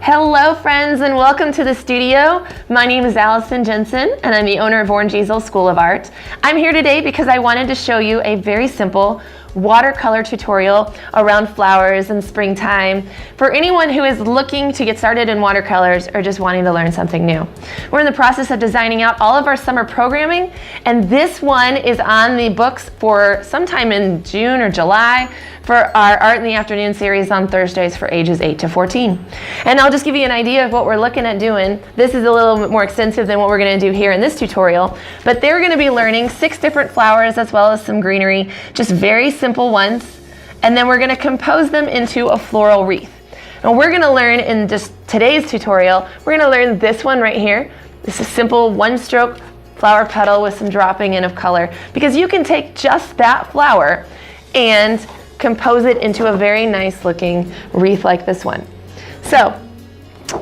Hello friends and welcome to the studio. My name is Allison Jensen and I'm the owner of Orange Easel School of Art. I'm here today because I wanted to show you a very simple watercolor tutorial around flowers and springtime for anyone who is looking to get started in watercolors or just wanting to learn something new. We're in the process of designing out all of our summer programming, and this one is on the books for sometime in June or July for our Art in the Afternoon series on Thursdays for ages 8 to 14. And I'll just give you an idea of what we're looking at doing. This is a little bit more extensive than what we're going to do here in this tutorial, but they're going to be learning 6 different flowers as well as some greenery, just very simple ones, and then we're going to compose them into a floral wreath. And we're going to learn in just today's tutorial, we're going to learn this one right here. This is simple one-stroke flower petal with some dropping in of color, because you can take just that flower and compose it into a very nice looking wreath like this one. So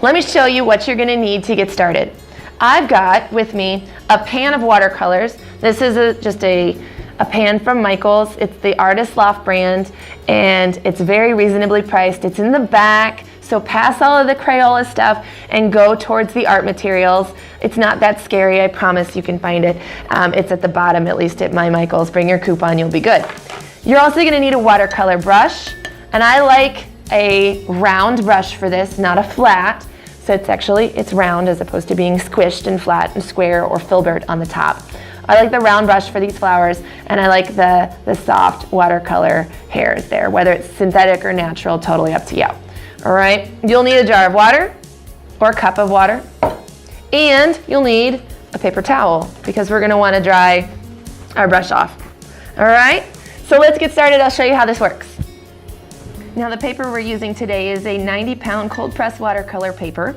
let me show you what you're going to need to get started. I've got with me a pan of watercolors. This is just a pan from Michaels. It's the Artist Loft brand and it's very reasonably priced. It's in the back, so pass all of the Crayola stuff and go towards the art materials. It's not that scary, I promise you can find it. It's at the bottom, at least at my Michaels. Bring your coupon, you'll be good. You're also going to need a watercolor brush, and I like a round brush for this, not a flat. So it's round as opposed to being squished and flat and square or filbert on the top. I like the round brush for these flowers, and I like the soft watercolor hairs there, whether it's synthetic or natural, totally up to you. All right, you'll need a jar of water or a cup of water, and you'll need a paper towel because we're going to want to dry our brush off. All right, so let's get started. I'll show you how this works. Now the paper we're using today is a 90-pound cold press watercolor paper.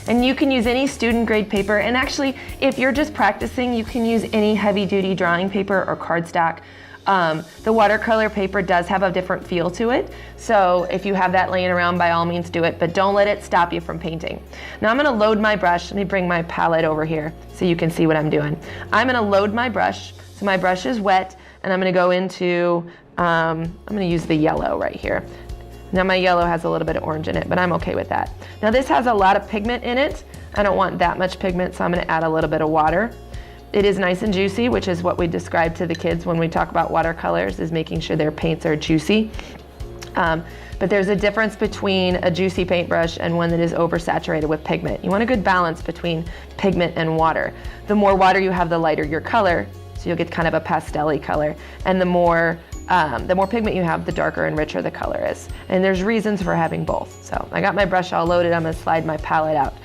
And you can use any student grade paper, and actually if you're just practicing you can use any heavy duty drawing paper or cardstock. The watercolor paper does have a different feel to it, so if you have that laying around, by all means do it, but don't let it stop you from painting. Now I'm going to load my brush. Let me bring my palette over here so you can see what I'm doing. I'm going to load my brush, so my brush is wet, and I'm going to go into, I'm going to use the yellow right here. Now my yellow has a little bit of orange in it, but I'm okay with that. Now this has a lot of pigment in it. I don't want that much pigment, so I'm going to add a little bit of water. It is nice and juicy, which is what we describe to the kids when we talk about watercolors, is making sure their paints are juicy. But there's a difference between a juicy paintbrush and one that is oversaturated with pigment. You want a good balance between pigment and water. The more water you have, the lighter your color, so you'll get kind of a pastel-y color. And the more pigment you have, the darker and richer the color is. And there's reasons for having both. So I got my brush all loaded. I'm going to slide my palette out.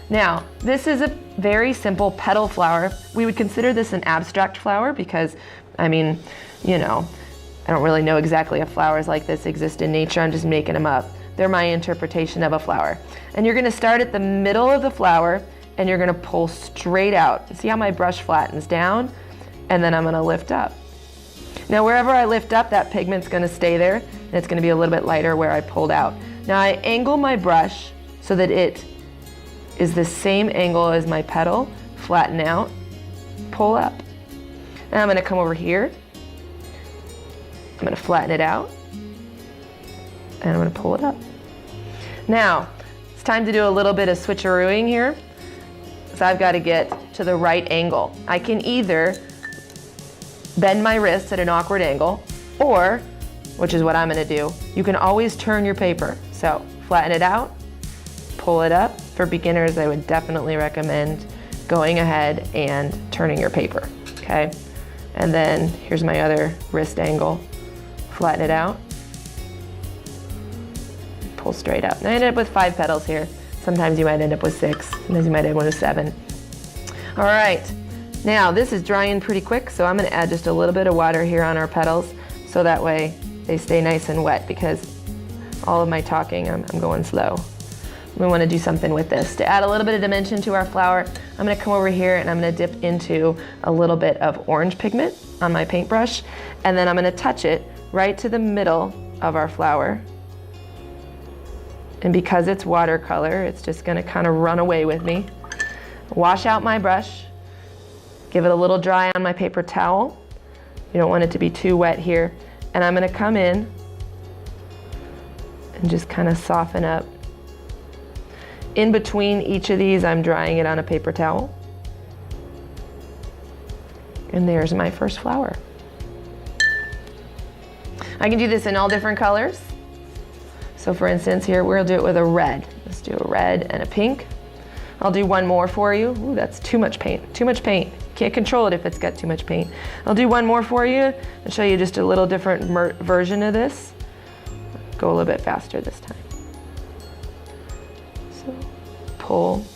Now, this is a very simple petal flower. We would consider this an abstract flower because, I mean, you know, I don't really know exactly if flowers like this exist in nature. I'm just making them up. They're my interpretation of a flower. And you're going to start at the middle of the flower and you're going to pull straight out. See how my brush flattens down? And then I'm going to lift up. Now wherever I lift up, that pigment's going to stay there, and it's going to be a little bit lighter where I pulled out. Now I angle my brush so that it is the same angle as my petal, flatten out, pull up. Now I'm going to come over here, I'm going to flatten it out, and I'm going to pull it up. Now it's time to do a little bit of switcherooing here, so I've got to get to the right angle. I can either bend my wrist at an awkward angle, or, which is what I'm going to do, you can always turn your paper. So flatten it out, pull it up. For beginners, I would definitely recommend going ahead and turning your paper, okay? And then here's my other wrist angle. Flatten it out, pull straight up. Now I ended up with 5 petals here. Sometimes you might end up with 6, sometimes you might end up with 7. All right. Now this is drying pretty quick, so I'm going to add just a little bit of water here on our petals so that way they stay nice and wet, because all of my talking, I'm going slow. We want to do something with this. To add a little bit of dimension to our flower, I'm going to come over here and I'm going to dip into a little bit of orange pigment on my paintbrush, and then I'm going to touch it right to the middle of our flower. And because it's watercolor, it's just going to kind of run away with me. Wash out my brush. Give it a little dry on my paper towel. You don't want it to be too wet here. And I'm going to come in and just kind of soften up In between each of these, I'm drying it on a paper towel. And there's my first flower. I can do this in all different colors. So for instance, here we'll do it with a red. Let's do a red and a pink. I'll do one more for you. Ooh, that's too much paint, too much paint. Can't control it if it's got too much paint. I'll do one more for you and show you just a little different version of this. Go a little bit faster this time. So pull.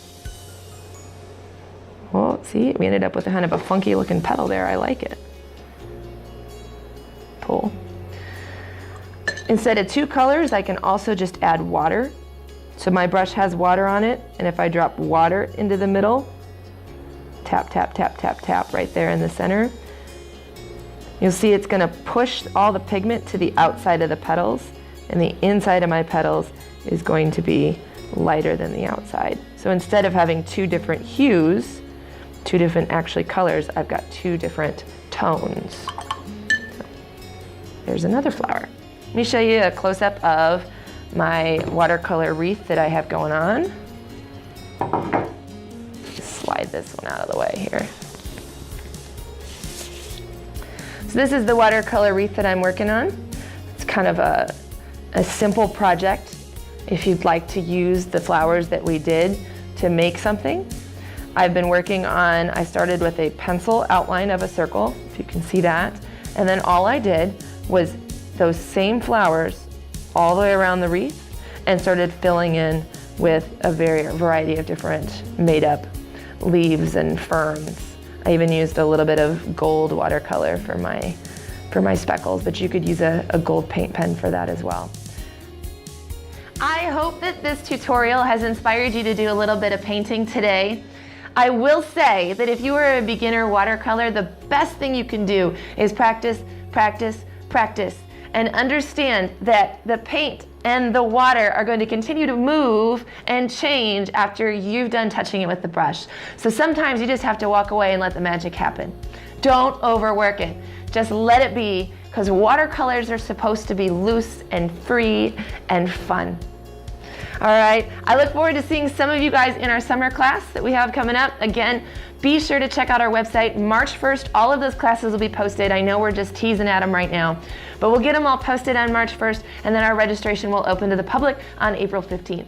Well, see, we ended up with a kind of a funky looking petal there. I like it. Pull. Instead of two colors, I can also just add water. So my brush has water on it, and if I drop water into the middle, tap, tap, tap, tap, tap right there in the center, you'll see it's gonna push all the pigment to the outside of the petals, and the inside of my petals is going to be lighter than the outside. So instead of having two different hues, two different actually colors, I've got two different tones. So, there's another flower. Let me show you a close-up of my watercolor wreath that I have going on. Slide this one out of the way here. So this is the watercolor wreath that I'm working on. It's kind of a simple project if you'd like to use the flowers that we did to make something. I've been working on, I started with a pencil outline of a circle, if you can see that, and then all I did was those same flowers all the way around the wreath and started filling in with a variety of different made up leaves and ferns. I even used a little bit of gold watercolor for my speckles, but you could use a gold paint pen for that as well. I hope that this tutorial has inspired you to do a little bit of painting today. I will say that if you are a beginner watercolor, the best thing you can do is practice, practice, practice, and understand that the paint and the water are going to continue to move and change after you've done touching it with the brush. So sometimes you just have to walk away and let the magic happen. Don't overwork it. Just let it be, because watercolors are supposed to be loose and free and fun. All right, I look forward to seeing some of you guys in our summer class that we have coming up. Again, be sure to check out our website. March 1st, all of those classes will be posted. I know we're just teasing at them right now, but we'll get them all posted on March 1st, and then our registration will open to the public on April 15th.